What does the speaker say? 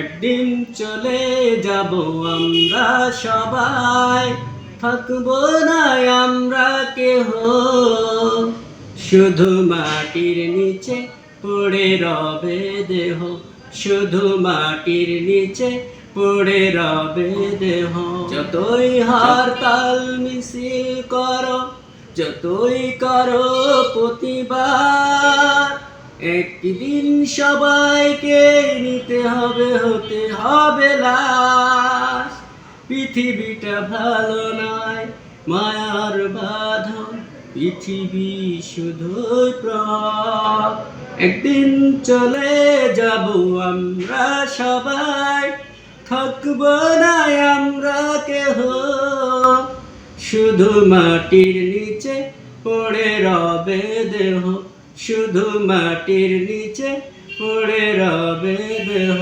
একদিন চলে যাব আমরা সবাই, থাকবো না আমরা কেহ, শুধু মাটির নিচে পড়ে রবে দেহ, শুধু মাটির নিচে পড়ে রবে দেহ। যতই হরতাল মিছিল করো, যতই করো প্রতিবাদ, একদিন সবাইকে নিতে হবে, হতে হবে লাশ। পৃথিবীটা ভালো নয়, মায়ার বাঁধন, পৃথিবী শুধুই প্রভাব। একদিন চলে যাব আমরা সবাই, থাকবো না আমরা কেহ, শুধু মাটির নিচে পড়ে রবে দেহ, শুধু মাটির নিচে পড়ে রবে দেহ।